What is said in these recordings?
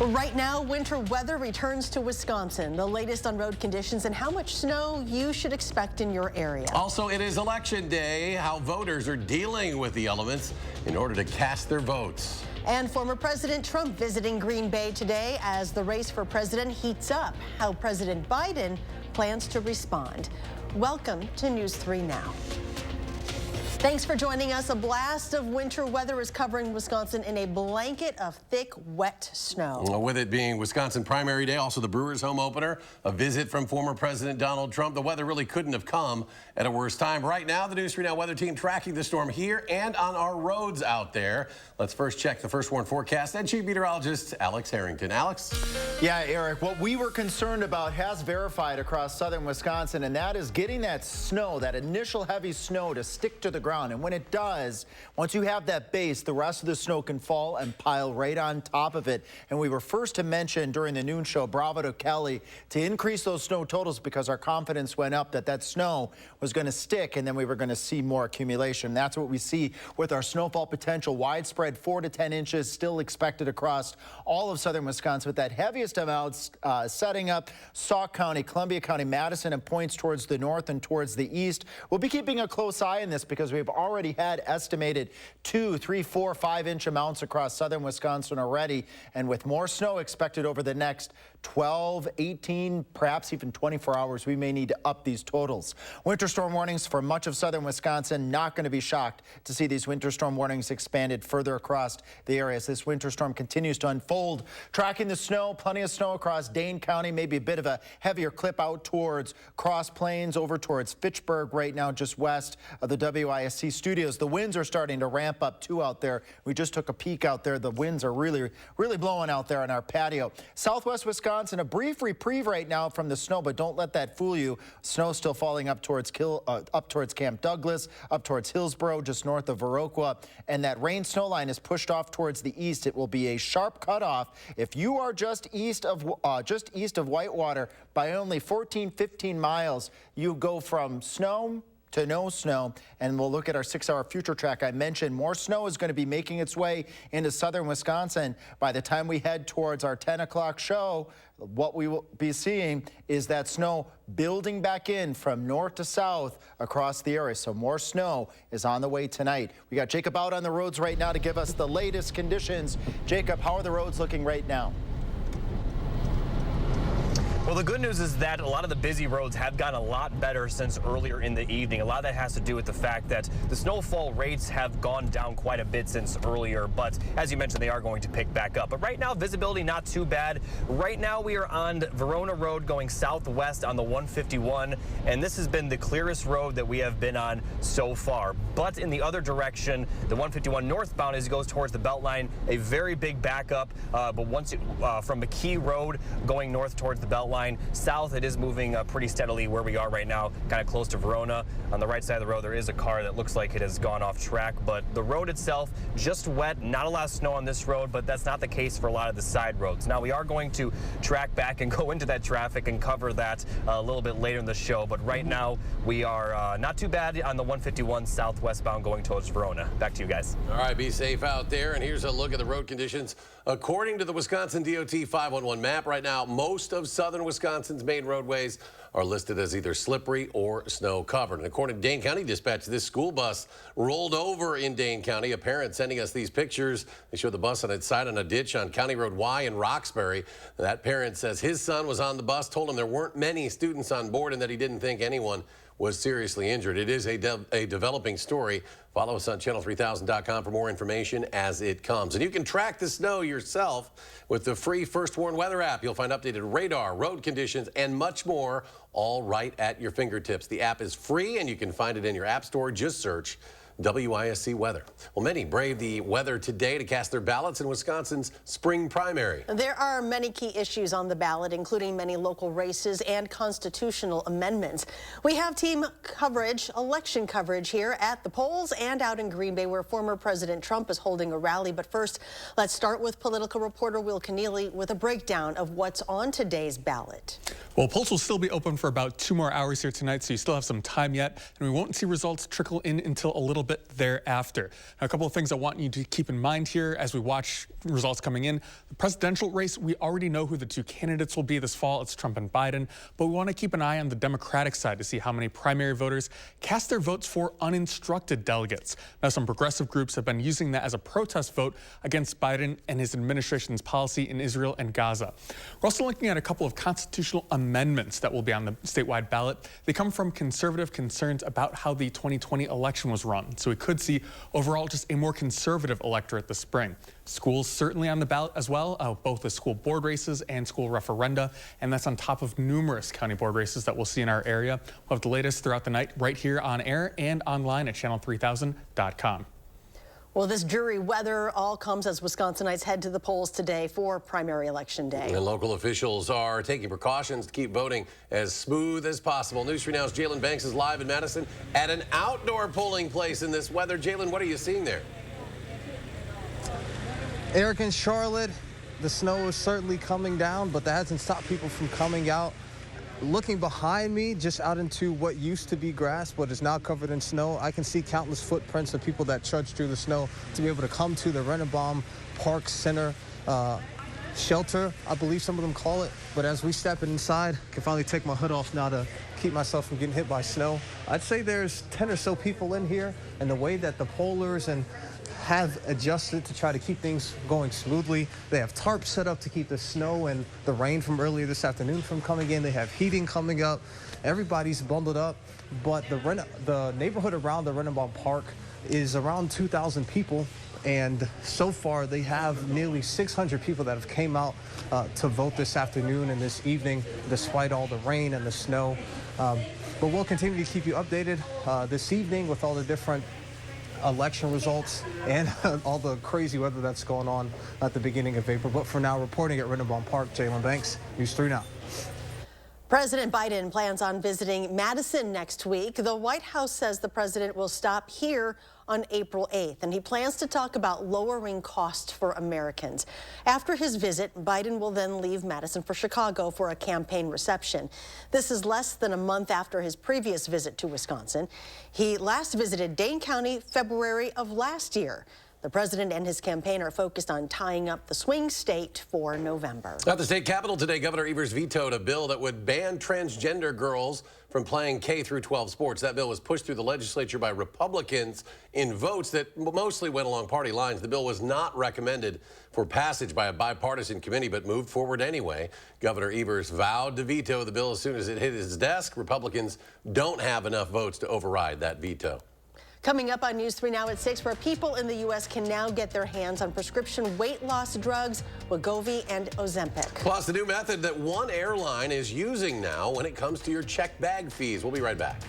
Right now, winter weather returns to Wisconsin. The latest on road conditions and how much snow you should expect in your area. Also, it is election day, how voters are dealing with the elements in order to cast their votes. And former President Trump visiting Green Bay today as the race for president heats up. How President Biden plans to respond. Welcome to News 3 Now. Thanks for joining us. A blast of winter weather is covering Wisconsin in a blanket of thick, wet snow. With it being Wisconsin primary day, also the Brewers home opener, a visit from former President Donald Trump. The weather really couldn't have come at a worse time. Right now, the News 3 Now weather team tracking the storm here and on our roads out there. Let's first check the first warn forecast and Chief Meteorologist Alex Harrington. Alex? Yeah, Eric, what we were concerned about has verified across southern Wisconsin, and that is getting that snow, that initial heavy snow, to stick to the ground. And when it does, once you have that base, the rest of the snow can fall and pile right on top of it. And we were first to mention during the noon show, bravo to Kelly, to increase those snow totals because our confidence went up that that snow was going to stick and then we were going to see more accumulation. That's what we see with our snowfall potential. Widespread 4 to 10 inches still expected across all of southern Wisconsin, with that heaviest amounts setting up Sauk County, Columbia County, Madison, and points towards the north and towards the east. We'll be keeping a close eye on this because we've already had estimated 2, 3, 4, 5-inch amounts across southern Wisconsin already, and with more snow expected over the next 12, 18, perhaps even 24 hours, we may need to up these totals. Winter storm warnings for much of southern Wisconsin. Not going to be shocked to see these winter storm warnings expanded further across the area as this winter storm continues to unfold. Tracking the snow, plenty of snow across Dane County, maybe a bit of a heavier clip out towards Cross Plains, over towards Fitchburg right now, just west of the WISC studios. The winds are starting to ramp up too out there. We just took a peek out there. The winds are really blowing out there on our patio. Southwest Wisconsin, a brief reprieve right now from the snow, but don't let that fool you. Snow still falling up towards Camp Douglas, up towards Hillsboro, just north of Viroqua, and that rain snow line is pushed off towards the east. It will be a sharp cutoff if you are just east of Whitewater by only 14, 15 miles. You go from snow to no snow, and we'll look at our 6-hour future track. I mentioned more snow is going to be making its way into southern Wisconsin. By the time we head towards our 10 o'clock show, what we will be seeing is that snow building back in from north to south across the area. So more snow is on the way tonight. We got Jacob out on the roads right now to give us the latest conditions. Jacob, how are the roads looking right now? Well, the good news is that a lot of the busy roads have gotten a lot better since earlier in the evening. A lot of that has to do with the fact that the snowfall rates have gone down quite a bit since earlier, but as you mentioned, they are going to pick back up. But right now, visibility not too bad. Right now, we are on Verona Road going southwest on the 151, and this has been the clearest road that we have been on so far. But in the other direction, the 151 northbound, as it goes towards the Beltline, a very big backup. But once from McKee Road going north towards the Beltline, south, it is moving pretty steadily where we are right now, kind of close to Verona. On the right side of the road, there is a car that looks like it has gone off track, but the road itself, just wet. Not a lot of snow on this road, but that's not the case for a lot of the side roads. Now, we are going to track back and go into that traffic and cover that a little bit later in the show, but right now, we are not too bad on the 151 southwestbound going towards Verona. Back to you guys. All right, be safe out there, and here's a look at the road conditions. According to the Wisconsin DOT 511 map, right now, most of southern Wisconsin's main roadways are listed as either slippery or snow covered. And according to Dane County Dispatch, this school bus rolled over in Dane County. A parent sending us these pictures. They show the bus on its side on a ditch on County Road Y in Roxbury. That parent says his son was on the bus, told him there weren't many students on board and that he didn't think anyone was seriously injured. It is a developing story. Follow us on channel3000.com for more information as it comes. And you can track the snow yourself with the free First Warn weather app. You'll find updated radar, road conditions, and much more, all right at your fingertips. The app is free, and you can find it in your app store. Just search WISC weather. Well, many brave the weather today to cast their ballots in Wisconsin's spring primary. There are many key issues on the ballot, including many local races and constitutional amendments. We have team coverage, election coverage here at the polls and out in Green Bay, where former President Trump is holding a rally. But first, let's start with political reporter Will Keneally with a breakdown of what's on today's ballot. Well, polls will still be open for about 2 more hours here tonight, so you still have some time yet, and we won't see results trickle in until a little bit bit thereafter. Now, a couple of things I want you to keep in mind here as we watch results coming in. The presidential race, we already know who the two candidates will be this fall. It's Trump and Biden, but we want to keep an eye on the Democratic side to see how many primary voters cast their votes for uninstructed delegates. Now, some progressive groups have been using that as a protest vote against Biden and his administration's policy in Israel and Gaza. We're also looking at a couple of constitutional amendments that will be on the statewide ballot. They come from conservative concerns about how the 2020 election was run. So we could see overall just a more conservative electorate this spring. Schools certainly on the ballot as well, both the school board races and school referenda, and that's on top of numerous county board races that we'll see in our area. We'll have the latest throughout the night right here on air and online at channel3000.com. Well, this dreary weather all comes as Wisconsinites head to the polls today for primary election day. And local officials are taking precautions to keep voting as smooth as possible. News 3 Now's Jalen Banks is live in Madison at an outdoor polling place in this weather. Jalen, what are you seeing there? Eric, in Charlotte, the snow is certainly coming down, but that hasn't stopped people from coming out. Looking behind me, just out into what used to be grass, but is now covered in snow, I can see countless footprints of people that trudged through the snow to be able to come to the Rennebaum Park Center shelter, I believe some of them call it. But as we step inside, I can finally take my hood off now to keep myself from getting hit by snow. I'd say there's 10 or so people in here, and the way that the pollers and have adjusted to try to keep things going smoothly. They have tarps set up to keep the snow and the rain from earlier this afternoon from coming in. They have heating coming up. Everybody's bundled up, but the neighborhood around the Rennebaum Park is around 2,000 people, and so far they have nearly 600 people that have came out to vote this afternoon and this evening, despite all the rain and the snow. But we'll continue to keep you updated this evening with all the different election results and all the crazy weather that's going on at the beginning of April. But for now, reporting at Rennebaum Park, Jalen Banks, News 3 Now. President Biden plans on visiting Madison next week. The White House says the president will stop here on April 8th, and he plans to talk about lowering costs for Americans. After his visit, Biden will then leave Madison for Chicago for a campaign reception. This is less than a month after his previous visit to Wisconsin. He last visited Dane County February of last year. The president and his campaign are focused on tying up the swing state for November. At the state capitol today, Governor Evers vetoed a bill that would ban transgender girls from playing K-12 sports. That bill was pushed through the legislature by Republicans in votes that mostly went along party lines. The bill was not recommended for passage by a bipartisan committee, but moved forward anyway. Governor Evers vowed to veto the bill as soon as it hit his desk. Republicans don't have enough votes to override that veto. Coming up on News 3 Now at 6, where people in the U.S. can now get their hands on prescription weight loss drugs, Wegovy and Ozempic. Plus, the new method that one airline is using now when it comes to your checked bag fees. We'll be right back.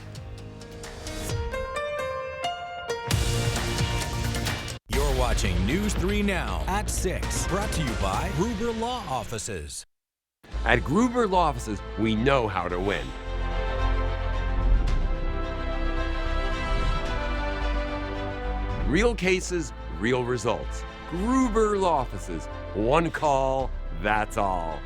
You're watching News 3 Now at 6, brought to you by Gruber Law Offices. At Gruber Law Offices, we know how to win. Real cases, real results. Gruber Law Offices. One call, that's all.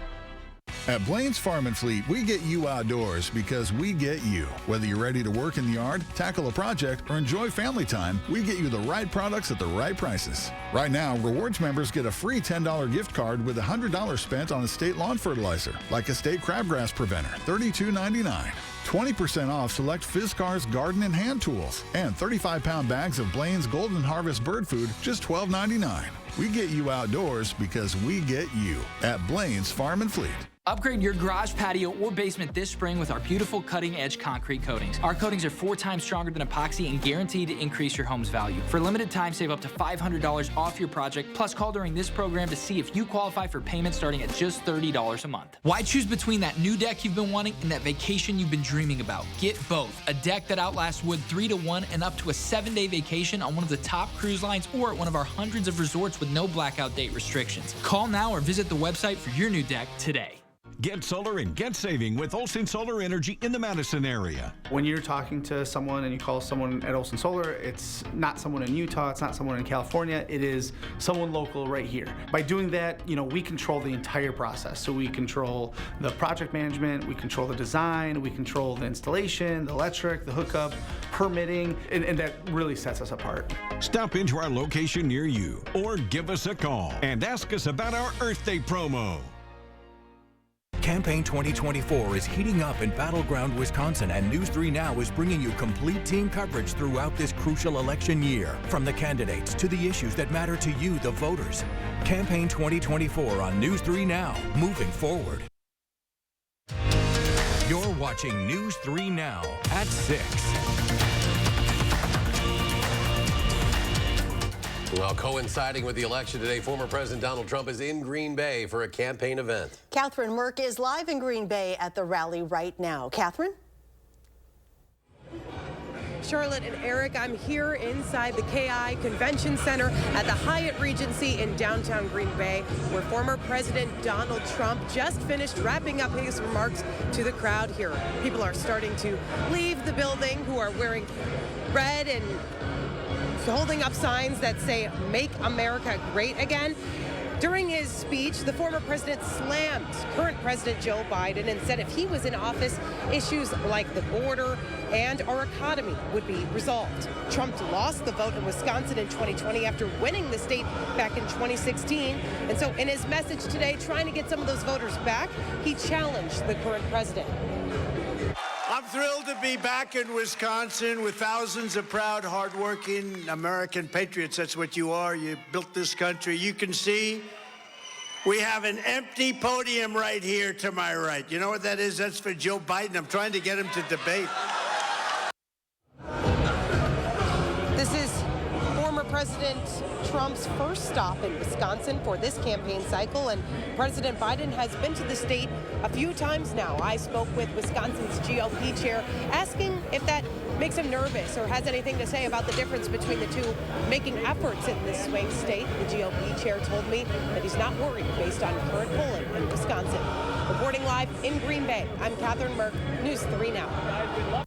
At Blaine's Farm and Fleet, we get you outdoors because we get you. Whether you're ready to work in the yard, tackle a project, or enjoy family time, we get you the right products at the right prices. Right now, Rewards members get a free $10 gift card with $100 spent on estate lawn fertilizer, like Estate Crabgrass Preventer, $32.99. 20% off select Fiskars garden and hand tools, and 35-pound bags of Blaine's Golden Harvest bird food, just $12.99. We get you outdoors because we get you at Blaine's Farm and Fleet. Upgrade your garage, patio, or basement this spring with our beautiful cutting-edge concrete coatings. Our coatings are 4 times stronger than epoxy and guaranteed to increase your home's value. For a limited time, save up to $500 off your project. Plus, call during this program to see if you qualify for payments starting at just $30 a month. Why choose between that new deck you've been wanting and that vacation you've been dreaming about? Get both. A deck that outlasts wood 3 to 1 and up to a 7-day vacation on one of the top cruise lines or at one of our hundreds of resorts with no blackout date restrictions. Call now or visit the website for your new deck today. Get solar and get saving with Olson Solar Energy in the Madison area. When you're talking to someone and you call someone at Olson Solar, it's not someone in Utah, it's not someone in California, it is someone local right here. By doing that, we control the entire process. So we control the project management, we control the design, we control the installation, the electric, the hookup, permitting, and that really sets us apart. Stop into our location near you or give us a call and ask us about our Earth Day promo. Campaign 2024 is heating up in battleground Wisconsin, and News 3 Now is bringing you complete team coverage throughout this crucial election year. From the candidates to the issues that matter to you, the voters. Campaign 2024 on News 3 Now, moving forward. You're watching News 3 Now at 6. Well, coinciding with the election today, former President Donald Trump is in Green Bay for a campaign event. Catherine Merck is live in Green Bay at the rally right now. Catherine? Charlotte and Eric, I'm here inside the KI Convention Center at the Hyatt Regency in downtown Green Bay, where former President Donald Trump just finished wrapping up his remarks to the crowd here. People are starting to leave the building who are wearing red and holding up signs that say, "Make America Great Again." During his speech, the former president slammed current President Joe Biden and said if he was in office, issues like the border and our economy would be resolved. Trump lost the vote in Wisconsin in 2020 after winning the state back in 2016. And so in his message today, trying to get some of those voters back, he challenged the current president. I'm thrilled to be back in Wisconsin with thousands of proud, hardworking American patriots. That's what you are. You built this country. You can see we have an empty podium right here to my right. You know what that is? That's for Joe Biden. I'm trying to get him to debate. This is former President Trump's first stop in Wisconsin for this campaign cycle, and President Biden has been to the state a few times now. I spoke with Wisconsin's GOP chair, asking if that makes him nervous or has anything to say about the difference between the two making efforts in this swing state. The GOP chair told me that he's not worried based on current polling in Wisconsin. Reporting live in Green Bay, I'm Catherine Merck, News 3 Now.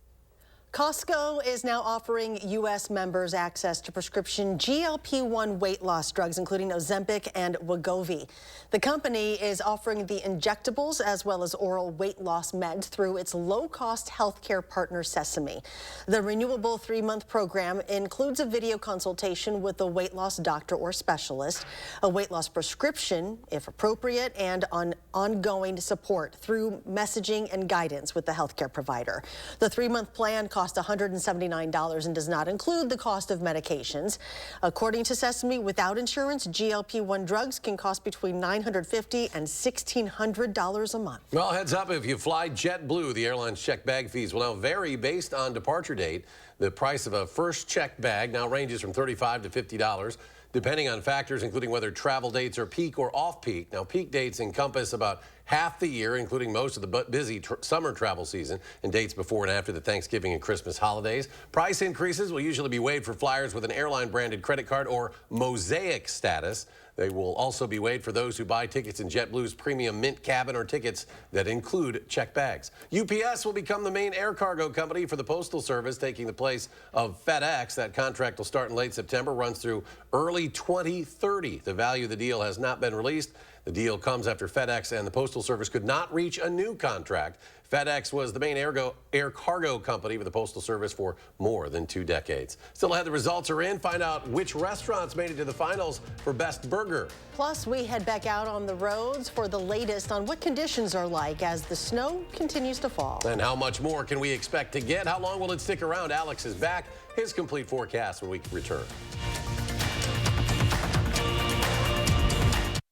Costco is now offering U.S. members access to prescription GLP-1 weight loss drugs, including Ozempic and Wegovy. The company is offering the injectables as well as oral weight loss meds through its low-cost healthcare partner, Sesame. The renewable 3-month program includes a video consultation with a weight loss doctor or specialist, a weight loss prescription, if appropriate, and on ongoing support through messaging and guidance with the healthcare provider. The 3-month plan costs $179 and does not include the cost of medications. According to Sesame, without insurance, GLP-1 drugs can cost between $950 and $1,600 a month. Well, heads up, if you fly JetBlue, the airline's checked bag fees will now vary based on departure date. The price of a first checked bag now ranges from $35 to $50. Depending on factors including whether travel dates are peak or off-peak. Now, peak dates encompass about half the year, including most of the busy summer travel season and dates before and after the Thanksgiving and Christmas holidays. Price increases will usually be waived for flyers with an airline-branded credit card or Mosaic status. They will also be waived for those who buy tickets in JetBlue's premium Mint cabin or tickets that include checked bags. UPS will become the main air cargo company for the Postal Service, taking the place of FedEx. That contract will start in late September, runs through early 2030. The value of the deal has not been released. The deal comes after FedEx and the Postal Service could not reach a new contract. FedEx was the main air cargo company with the Postal Service for more than 2 decades. Still ahead, the results are in. Find out which restaurants made it to the finals for Best Burger. Plus, we head back out on the roads for the latest on what conditions are like as the snow continues to fall. And how much more can we expect to get? How long will it stick around? Alex is back. His complete forecast when we return.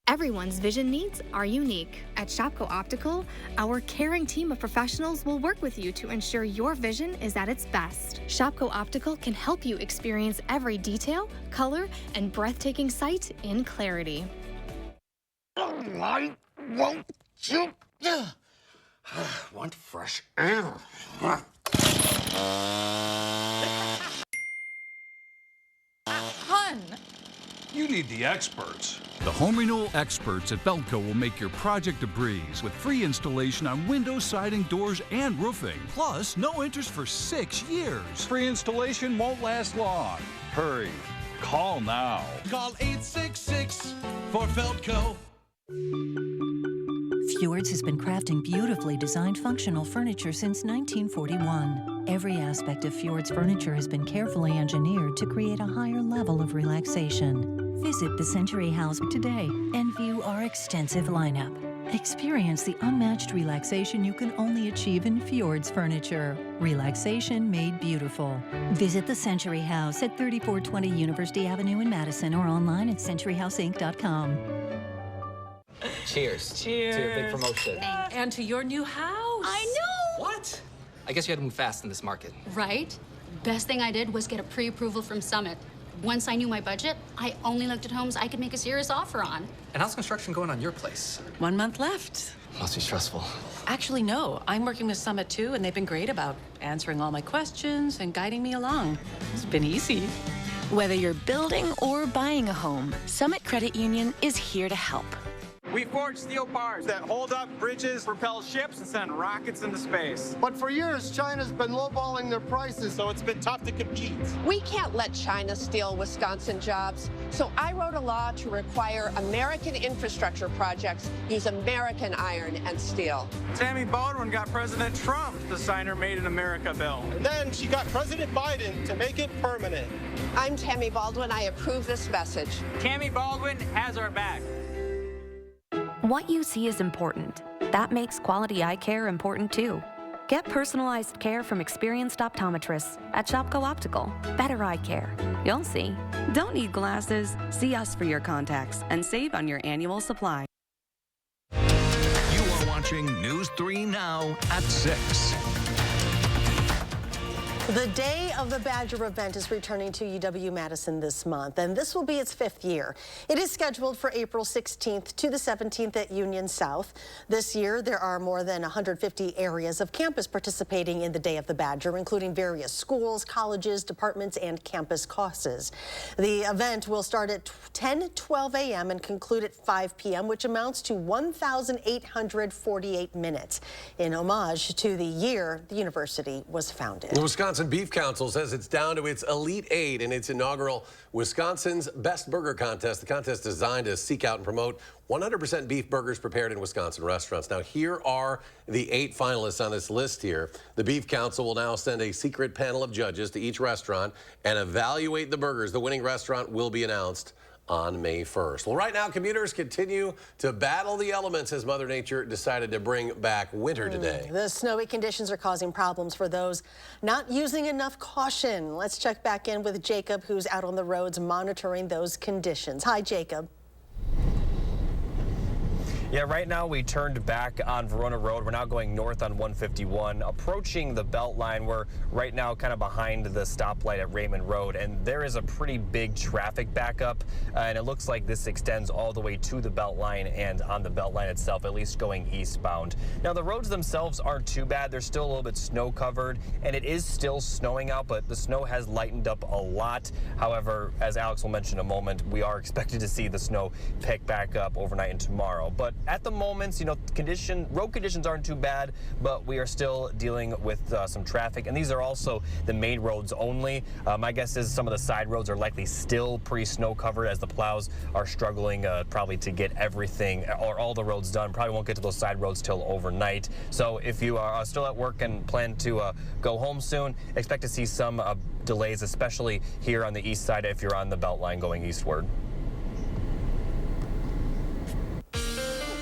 Everyone's vision needs are unique. At Shopko Optical, our caring team of professionals will work with you to ensure your vision is at its best. Shopko Optical can help you experience every detail, color, and breathtaking sight in clarity. Why won't you? Want fresh air. Hun, You need the experts. The home renewal experts at Belco will make your project a breeze with free installation on windows, siding, doors, and roofing. Plus, no interest for 6 years. Free installation won't last long. Hurry. Call now. Call 866 for Feltco. Fjords has been crafting beautifully designed functional furniture since 1941. Every aspect of Fjords furniture has been carefully engineered to create a higher level of relaxation. Visit the Century House today and view our extensive lineup. Experience the unmatched relaxation you can only achieve in Fjords furniture. Relaxation made beautiful. Visit the Century House at 3420 University Avenue in Madison or online at centuryhouseinc.com. Cheers. Cheers. To your big promotion. And to your new house. I know. What? I guess you had to move fast in this market. Right? Best thing I did was get a pre-approval from Summit. Once I knew my budget, I only looked at homes I could make a serious offer on. And how's construction going on your place? 1 month left. Must be stressful. Actually, no. I'm working with Summit too, and they've been great about answering all my questions and guiding me along. It's been easy. Whether you're building or buying a home, Summit Credit Union is here to help. We forge steel bars that hold up bridges, propel ships, and send rockets into space. But for years, China's been lowballing their prices, so it's been tough to compete. We can't let China steal Wisconsin jobs, so I wrote a law to require American infrastructure projects use American iron and steel. Tammy Baldwin got President Trump to sign her Made in America bill. And then she got President Biden to make it permanent. I'm Tammy Baldwin. I approve this message. Tammy Baldwin has our back. What you see is important. That makes quality eye care important too. Get personalized care from experienced optometrists at Shopko Optical. Better eye care. You'll see. Don't need glasses. See us for your contacts and save on your annual supply. You are watching News 3 Now at 6. The Day of the Badger event is returning to UW-Madison this month, and this will be its 5th year. It is scheduled for April 16th to the 17th at Union South. This year, there are more than 150 areas of campus participating in the Day of the Badger, including various schools, colleges, departments, and campus causes. The event will start at 10:12 a.m. and conclude at 5 p.m., which amounts to 1,848 minutes, in homage to the year the university was founded. The Wisconsin Beef Council says it's down to its Elite 8 in its inaugural Wisconsin's Best Burger Contest. The contest is designed to seek out and promote 100% beef burgers prepared in Wisconsin restaurants. Now, here are the 8 finalists on this list here. The Beef Council will now send a secret panel of judges to each restaurant and evaluate the burgers. The winning restaurant will be announced on May 1st. Well, right now, commuters continue to battle the elements as Mother Nature decided to bring back winter today. The snowy conditions are causing problems for those not using enough caution. Let's check back in with Jacob, who's out on the roads monitoring those conditions. Hi, Jacob. Yeah, right now we turned back on Verona Road. We're now going north on 151, approaching the belt line. We're right now kind of behind the stoplight at Raymond Road, and there is a pretty big traffic backup, and it looks like this extends all the way to the belt line and on the belt line itself, at least going eastbound. Now, the roads themselves aren't too bad. They're still a little bit snow covered, and it is still snowing out, but the snow has lightened up a lot. However, as Alex will mention in a moment, we are expected to see the snow pick back up overnight and tomorrow. But at the moment, you know, road conditions aren't too bad, but we are still dealing with some traffic, and these are also the main roads only. My guess is some of the side roads are likely still pretty snow covered as the plows are struggling probably to get everything or all the roads done. Probably won't get to those side roads till overnight. So if you are still at work and plan to go home soon, expect to see some delays, especially here on the east side if you're on the belt line going eastward.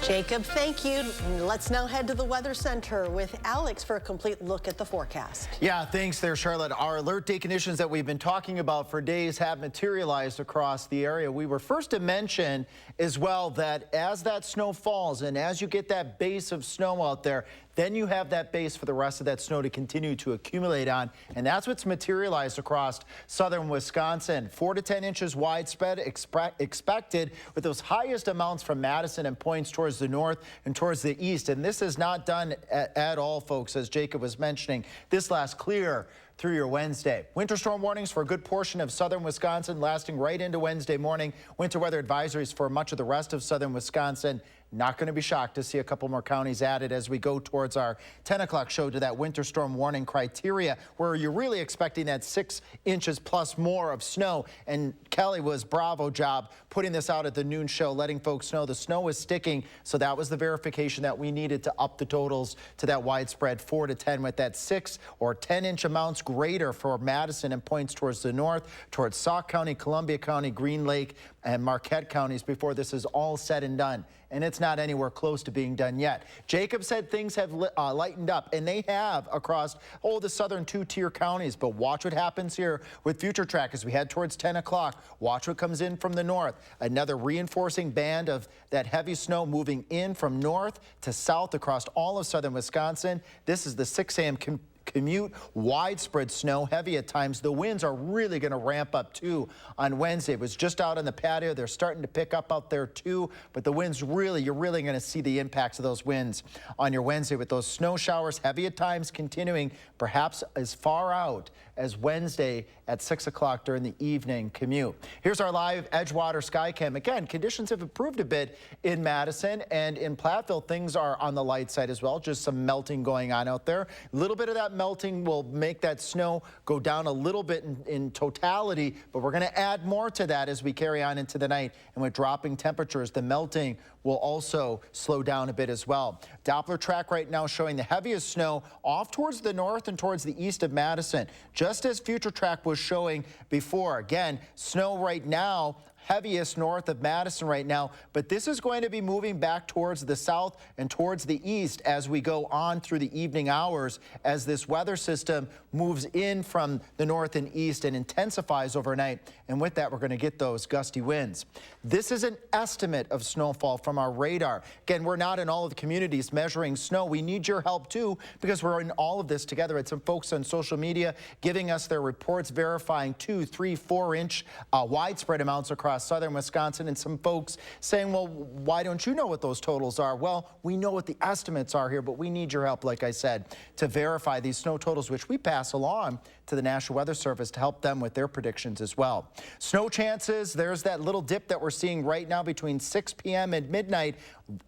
Jacob, thank you. Let's now head to the Weather Center with Alex for a complete look at the forecast. Yeah, thanks there, Charlotte. Our alert day conditions that we've been talking about for days have materialized across the area. We were first to mention as well that as that snow falls and as you get that base of snow out there, then you have that base for the rest of that snow to continue to accumulate on, and that's what's materialized across southern Wisconsin. 4 to 10 inches widespread expected, with those highest amounts from Madison and points towards the north and towards the east. And this is not done at all, folks, as Jacob was mentioning. This last clear through your Wednesday. Winter storm warnings for a good portion of southern Wisconsin lasting right into Wednesday morning. Winter weather advisories for much of the rest of southern Wisconsin. Not going to be shocked to see a couple more counties added as we go towards our 10 o'clock show to that winter storm warning criteria, where you're really expecting that 6 inches plus more of snow. And Kelly was bravo job putting this out at the noon show, letting folks know the snow is sticking. So that was the verification that we needed to up the totals to that widespread 4 to 10, with that 6 or 10 inch amounts greater for Madison and points towards the north, towards Sauk County, Columbia County, Green Lake, and Marquette counties before this is all said and done. And it's not anywhere close to being done yet. Jacob said things have lightened up, and they have across the southern 2-tier counties. But watch what happens here with Future Track as we head towards 10 o'clock. Watch what comes in from the north. Another reinforcing band of that heavy snow moving in from north to south across all of southern Wisconsin. This is the 6 a.m. commute, widespread snow, heavy at times. The winds are really going to ramp up too on Wednesday. It was just out on the patio. They're starting to pick up out there too, but the winds you're really going to see the impacts of those winds on your Wednesday, with those snow showers, heavy at times, continuing perhaps as far out as Wednesday at 6 o'clock during the evening commute. Here's our live Edgewater Skycam. Again, conditions have improved a bit in Madison, and in Platteville, things are on the light side as well. Just some melting going on out there. A little bit of that melting will make that snow go down a little bit in totality, but we're going to add more to that as we carry on into the night. And with dropping temperatures, the melting will also slow down a bit as well. Doppler track right now showing the heaviest snow off towards the north and towards the east of Madison, just as Future Track was showing before. Again, snow right now heaviest north of Madison right now, but this is going to be moving back towards the south and towards the east as we go on through the evening hours, as this weather system moves in from the north and east and intensifies overnight. And with that, we're going to get those gusty winds. This is an estimate of snowfall from our radar. Again, we're not in all of the communities measuring snow. We need your help too, because we're in all of this together. It's some folks on social media giving us their reports verifying 2, 3, 4 inch widespread amounts across southern Wisconsin, and some folks saying, well, why don't you know what those totals are? Well, we know what the estimates are here, but we need your help, like I said, to verify these snow totals, which we pass along to the National Weather Service to help them with their predictions as well. Snow chances, there's that little dip that we're seeing right now between 6 p.m. and midnight.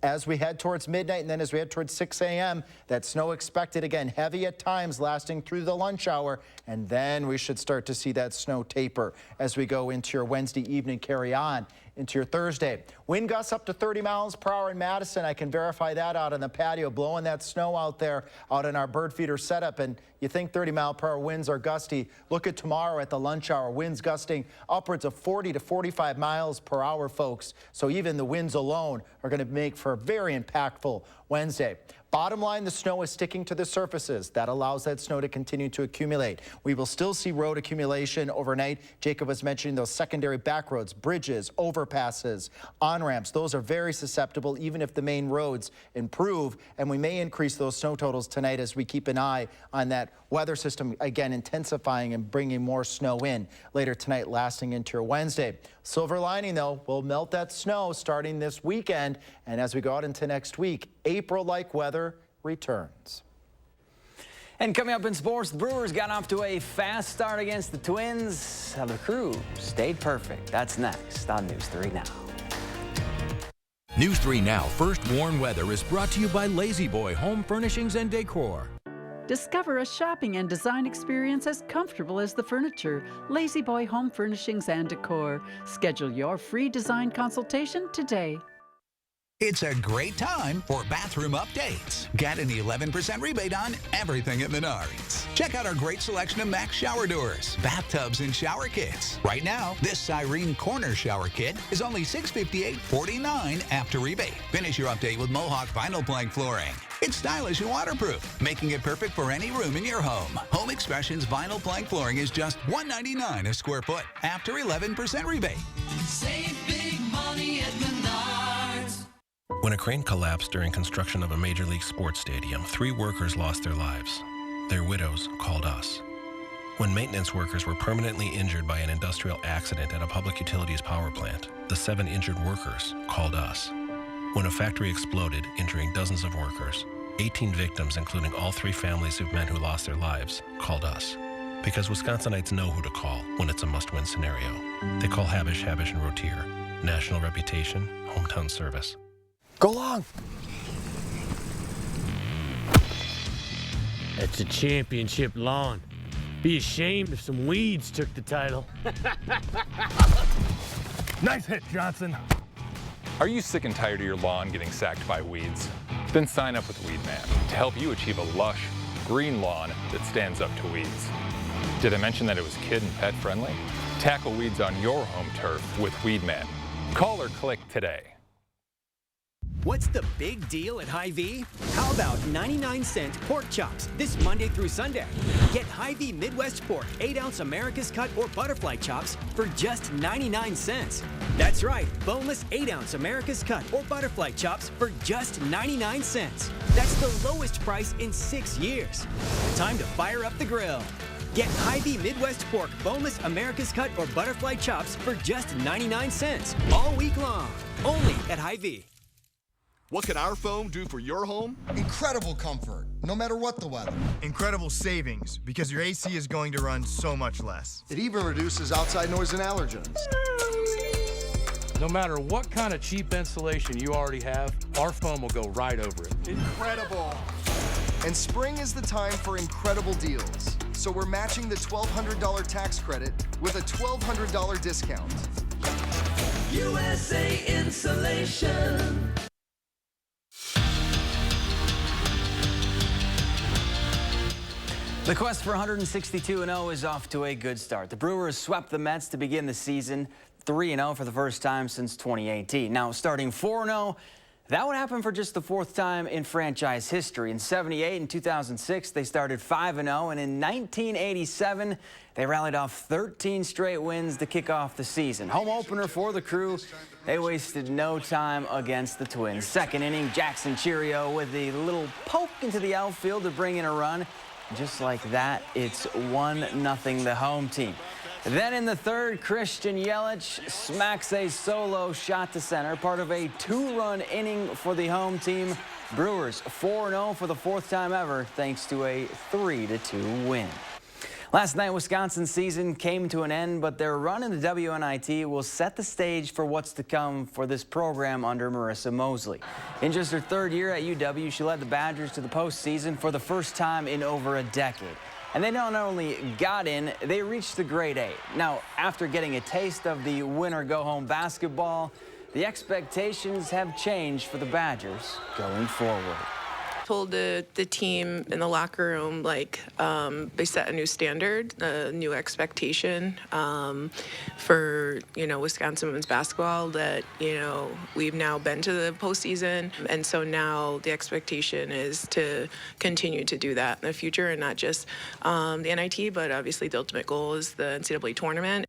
As we head towards midnight and then as we head towards 6 a.m., that snow expected again, heavy at times lasting through the lunch hour, and then we should start to see that snow taper as we go into your Wednesday evening, carry on into your Thursday. Wind gusts up to 30 miles per hour in Madison. I can verify that out on the patio, blowing that snow out there out in our bird feeder setup. And you think 30-mile-per-hour winds are gusty. Look at tomorrow at the lunch hour. Winds gusting upwards of 40 to 45 miles per hour, folks. So even the winds alone are going to make for a very impactful Wednesday. Bottom line, the snow is sticking to the surfaces. That allows that snow to continue to accumulate. We will still see road accumulation overnight. Jacob was mentioning those secondary back roads, bridges, overpasses, on-ramps. Those are very susceptible even if the main roads improve, and we may increase those snow totals tonight as we keep an eye on that weather system, again, intensifying and bringing more snow in later tonight, lasting into your Wednesday. Silver lining, though, we'll melt that snow starting this weekend, and as we go out into next week, April-like weather returns. And coming up in sports, the Brewers got off to a fast start against the Twins. How the crew stayed perfect. That's next on News 3 Now. News 3 Now First Warn Weather is brought to you by Lazy Boy Home Furnishings and Decor. Discover a shopping and design experience as comfortable as the furniture. Lazy Boy Home Furnishings and Decor. Schedule your free design consultation today. It's a great time for bathroom updates. Get an 11% rebate on everything at Menards. Check out our great selection of Max shower doors, bathtubs, and shower kits. Right now, this Cyrene Corner shower kit is only $658.49 after rebate. Finish your update with Mohawk vinyl plank flooring. It's stylish and waterproof, making it perfect for any room in your home. Home Expressions vinyl plank flooring is just $199 a square foot after 11% rebate. Save big money at Menards. When a crane collapsed during construction of a Major League sports stadium, 3 workers lost their lives. Their widows called us. When maintenance workers were permanently injured by an industrial accident at a public utilities power plant, the 7 injured workers called us. When a factory exploded, injuring dozens of workers, 18 victims, including all 3 families of men who lost their lives, called us. Because Wisconsinites know who to call when it's a must-win scenario. They call Habish, Habish & Rotier. National reputation, hometown service. Go long. That's a championship lawn. Be ashamed if some weeds took the title. Nice hit, Johnson. Are you sick and tired of your lawn getting sacked by weeds? Then sign up with Weed Man to help you achieve a lush, green lawn that stands up to weeds. Did I mention that it was kid and pet friendly? Tackle weeds on your home turf with Weed Man. Call or click today. What's the big deal at Hy-Vee? How about 99-cent pork chops this Monday through Sunday? Get Hy-Vee Midwest Pork 8-ounce America's Cut or Butterfly chops for just 99 cents. That's right, boneless 8-ounce America's Cut or Butterfly chops for just 99 cents. That's the lowest price in 6 years. Time to fire up the grill. Get Hy-Vee Midwest Pork boneless America's Cut or Butterfly chops for just 99 cents all week long. Only at Hy-Vee. What can our foam do for your home? Incredible comfort, no matter what the weather. Incredible savings, because your AC is going to run so much less. It even reduces outside noise and allergens. No matter what kind of cheap insulation you already have, our foam will go right over it. Incredible. And spring is the time for incredible deals. So we're matching the $1,200 tax credit with a $1,200 discount. USA Insulation. The quest for 162-0 is off to a good start. The Brewers swept the Mets to begin the season, 3-0 for the first time since 2018. Now, starting 4-0, that would happen for just the fourth time in franchise history. In '78 and 2006, they started 5-0, and in 1987, they rallied off 13 straight wins to kick off the season. Home opener for the Crew, they wasted no time against the Twins. Second inning, Jackson Cheerio with a little poke into the outfield to bring in a run. Just like that, it's 1-0 the home team. Then in the third, Christian Yelich smacks a solo shot to center, part of a 2-run inning for the home team. Brewers 4-0 for the fourth time ever, thanks to a 3-2 win. Last night, Wisconsin's season came to an end, but their run in the WNIT will set the stage for what's to come for this program under Marissa Mosley. In just her third year at UW, she led the Badgers to the postseason for the first time in over a decade. And they not only got in, they reached the Grade 8. Now, after getting a taste of the win-or-go-home basketball, the expectations have changed for the Badgers going forward. Told the team in the locker room, like, they set a new standard, a new expectation for, Wisconsin women's basketball, that, we've now been to the postseason. And so now the expectation is to continue to do that in the future, and not just the NIT, but obviously the ultimate goal is the NCAA tournament.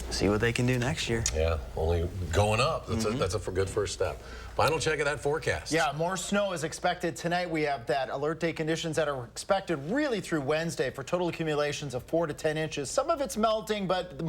See what they can do next year. Yeah, only going up. That's a good first step. Final check of that forecast. Yeah, more snow is expected tonight. We have that alert day conditions that are expected really through Wednesday for total accumulations of 4 to 10 inches. Some of it's melting, but a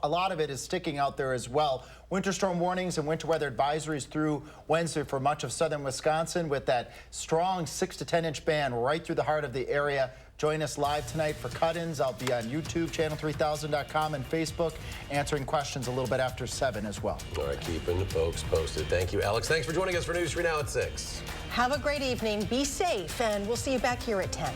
lot of it is sticking out there as well. Winter storm warnings and winter weather advisories through Wednesday for much of southern Wisconsin, with that strong 6 to 10 inch band right through the heart of the area. Join us live tonight for cut-ins. I'll be on YouTube, channel3000.com, and Facebook, answering questions a little bit after 7 as well. All right, keeping the folks posted. Thank you, Alex. Thanks for joining us for News 3 Now at 6. Have a great evening. Be safe, and we'll see you back here at 10.